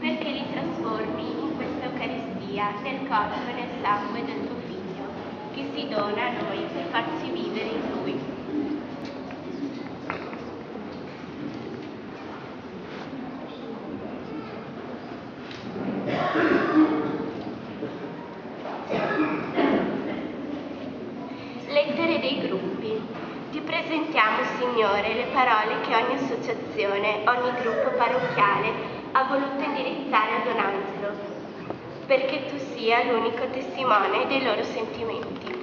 perché li trasformi in questa Eucaristia nel corpo e nel sangue del tuo Figlio, che si dona a noi per farci vivere in Lui. Lettere dei gruppi. Ti presentiamo, Signore, le parole che ogni associazione, ogni gruppo parrocchiale ha voluto indirizzare a Don Angelo, perché tu sia l'unico testimone dei loro sentimenti.